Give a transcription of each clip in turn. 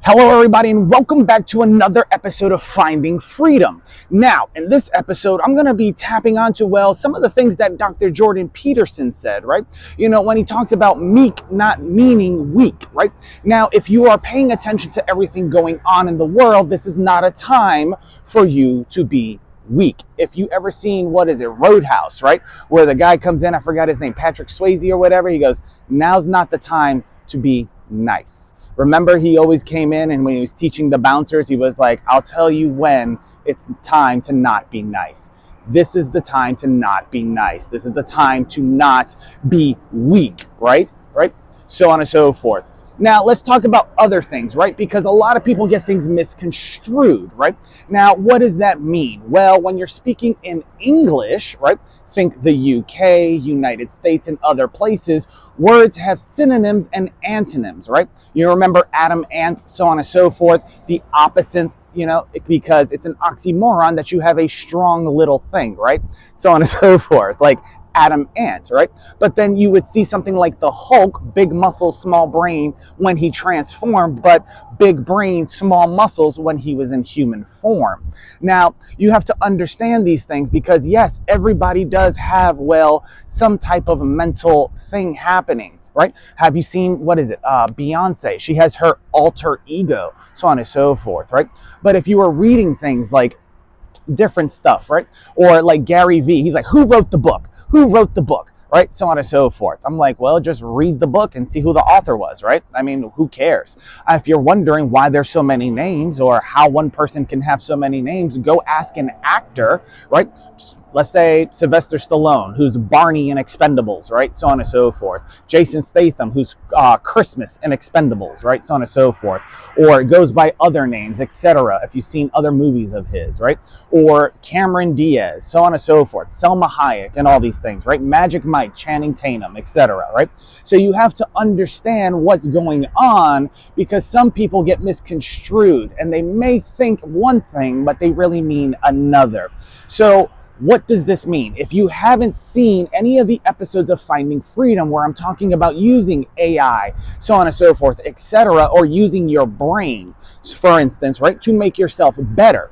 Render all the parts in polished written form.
Hello, everybody, and welcome back to another episode of Finding Freedom. Now, in this episode, I'm going to be tapping onto, some of the things that Dr. Jordan Peterson said, right? When he talks about meek not meaning weak, right? Now, if you are paying attention to everything going on in the world, this is not a time for you to be weak. If you ever seen, Roadhouse, right? Where the guy comes in, I forgot his name, Patrick Swayze or whatever, he goes, now's not the time to be nice. Remember, he always came in and when he was teaching the bouncers, he was like, I'll tell you when it's time to not be nice. This is the time to not be nice. This is the time to not be weak, right? Right? So on and so forth. Now, let's talk about other things, right? Because a lot of people get things misconstrued, right? Now, what does that mean? Well, when you're speaking in English, right? Think the UK, United States, and other places, words have synonyms and antonyms, right? You remember Adam, ant, so on and so forth. The opposite, because it's an oxymoron that you have a strong little thing, right? So on and so forth, like Adam, ant, right? But then you would see something like the Hulk, big muscles, small brain, when he transformed, but big brain, small muscles when he was in human form. Now, you have to understand these things because, yes, everybody does have, some type of mental thing happening, right? Have you seen, Beyonce? She has her alter ego, so on and so forth, right? But if you were reading things like different stuff, right? Or like Gary Vee, he's like, who wrote the book? Who wrote the book? Right? So on and so forth. I'm like, well, just read the book and see who the author was, right? I mean, who cares? If you're wondering why there's so many names or how one person can have so many names, go ask an actor, right? Let's say Sylvester Stallone, who's Barney in Expendables, right? So on and so forth. Jason Statham, who's Christmas in Expendables, right? So on and so forth. Or it goes by other names, etc. If you've seen other movies of his, right? Or Cameron Diaz, so on and so forth. Selma Hayek and all these things, right? Magic Mike, Channing Tatum, etc. Right? So you have to understand what's going on because some people get misconstrued and they may think one thing, but they really mean another. So what does this mean? If you haven't seen any of the episodes of Finding Freedom where I'm talking about using AI, so on and so forth, etc., or using your brain, for instance, right, to make yourself better.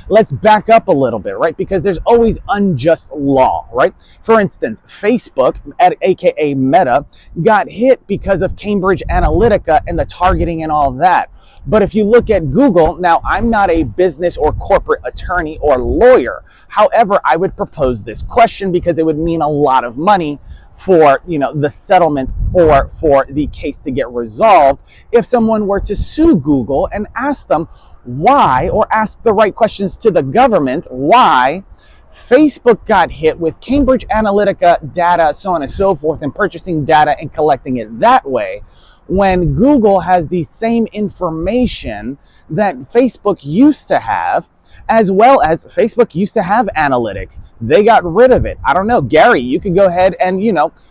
Let's back up a little bit, right? Because there's always unjust law, right? For instance, Facebook, aka Meta, got hit because of Cambridge Analytica and the targeting and all that. But if you look at Google, now I'm not a business or corporate attorney or lawyer. However, I would propose this question because it would mean a lot of money for the settlement or for the case to get resolved if someone were to sue Google and ask them why, or ask the right questions to the government, why Facebook got hit with Cambridge Analytica data, so on and so forth, and purchasing data and collecting it that way, when Google has the same information that Facebook used to have, as well as Facebook used to have analytics. They got rid of it. I don't know. Gary, you can go ahead and,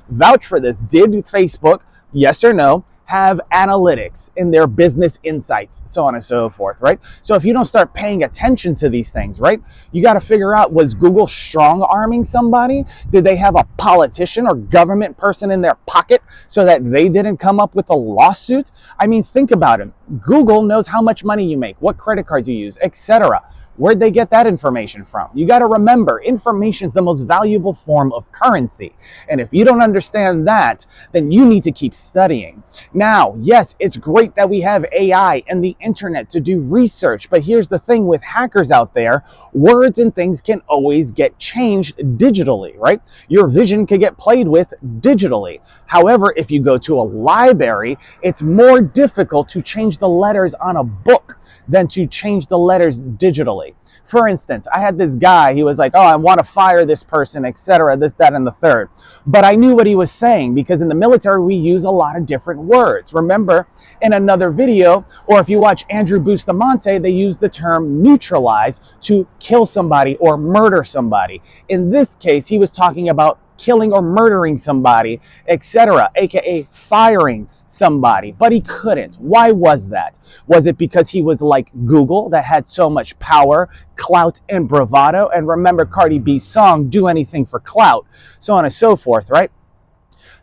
vouch for this. Did Facebook, yes or no, have analytics in their business insights, so on and so forth, right? So if you don't start paying attention to these things, right, you got to figure out, was Google strong-arming somebody? Did they have a politician or government person in their pocket so that they didn't come up with a lawsuit? I mean, think about it. Google knows how much money you make, what credit cards you use, etc. Where'd they get that information from? You got to remember, information is the most valuable form of currency. And if you don't understand that, then you need to keep studying. Now, yes, it's great that we have AI and the internet to do research, but here's the thing with hackers out there, words and things can always get changed digitally, right? Your vision can get played with digitally. However, if you go to a library, it's more difficult to change the letters on a book than to change the letters digitally. For instance, I had this guy, he was like, oh, I want to fire this person, etc., this, that, and the third. But I knew what he was saying because in the military, we use a lot of different words. Remember, in another video, or if you watch Andrew Bustamante, they use the term neutralize to kill somebody or murder somebody. In this case, he was talking about killing or murdering somebody, etc., aka firing somebody, but he couldn't. Why was that? Was it because he was like Google that had so much power, clout, and bravado? And remember Cardi B's song, Do Anything for Clout, so on and so forth, right?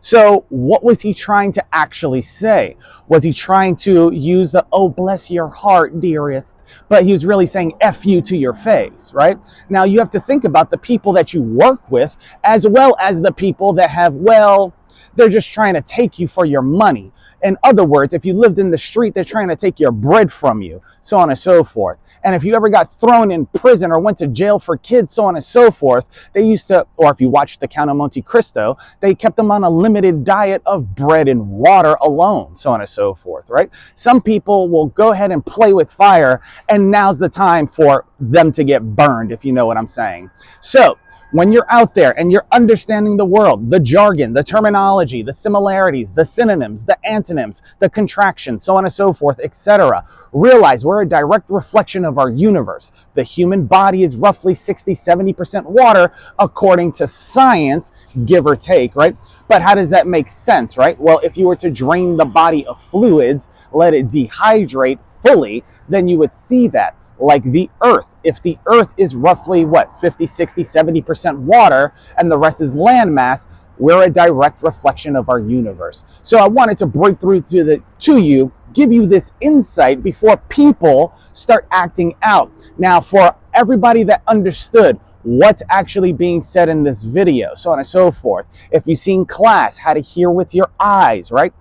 So what was he trying to actually say? Was he trying to use the, oh, bless your heart, dearest? But he was really saying F you to your face, right? Now you have to think about the people that you work with as well as the people that have, well, they're just trying to take you for your money. In other words, if you lived in the street, they're trying to take your bread from you, so on and so forth. And if you ever got thrown in prison or went to jail for kids, so on and so forth, they used to, or if you watched The Count of Monte Cristo, they kept them on a limited diet of bread and water alone, so on and so forth, right? Some people will go ahead and play with fire, and now's the time for them to get burned, if you know what I'm saying. So, when you're out there and you're understanding the world, the jargon, the terminology, the similarities, the synonyms, the antonyms, the contractions, so on and so forth, etc., realize we're a direct reflection of our universe. The human body is roughly 60-70% water according to science, give or take, right? But how does that make sense, right? Well, if you were to drain the body of fluids, let it dehydrate fully, then you would see that. Like the earth. If the earth is roughly what, 50, 60, 70% water and the rest is landmass, we're a direct reflection of our universe. So I wanted to break through to you, give you this insight before people start acting out. Now, for everybody that understood what's actually being said in this video, so on and so forth, if you've seen class, how to hear with your eyes, right?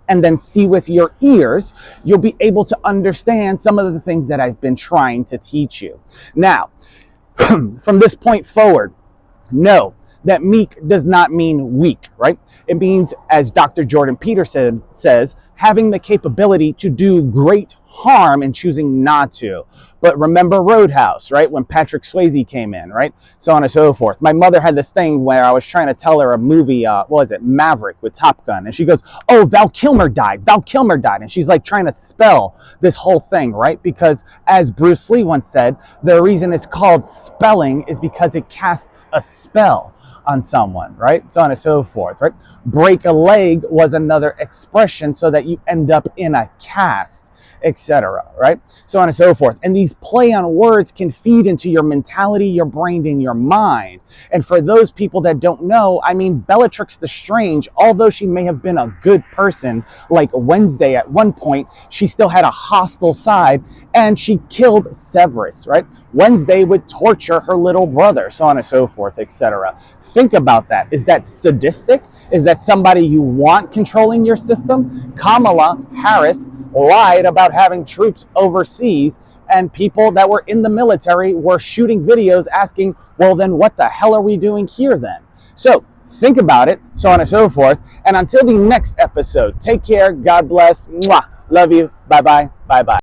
And then see with your ears, you'll be able to understand some of the things that I've been trying to teach you. Now, from this point forward, know that meek does not mean weak, right? It means, as Dr. Jordan Peterson says, having the capability to do great harm and choosing not to. But remember Roadhouse, right? When Patrick Swayze came in, right? So on and so forth. My mother had this thing where I was trying to tell her a movie, what was it? Maverick with Top Gun. And she goes, oh, Val Kilmer died. Val Kilmer died. And she's like trying to spell this whole thing, right? Because as Bruce Lee once said, the reason it's called spelling is because it casts a spell on someone, right? So on and so forth, right? Break a leg was another expression so that you end up in a cast, etc., right? So on and so forth. And these play on words can feed into your mentality, your brain, and your mind. And for those people that don't know, I mean, Bellatrix Lestrange, although she may have been a good person, like Wednesday at one point, she still had a hostile side, and she killed Severus, right? Wednesday would torture her little brother, so on and so forth, etc. Think about that. Is that sadistic? Is that somebody you want controlling your system? Kamala Harris lied about having troops overseas, and people that were in the military were shooting videos asking, well, then what the hell are we doing here then? So think about it, so on and so forth. And until the next episode, take care. God bless. Mwah. Love you. Bye-bye. Bye-bye.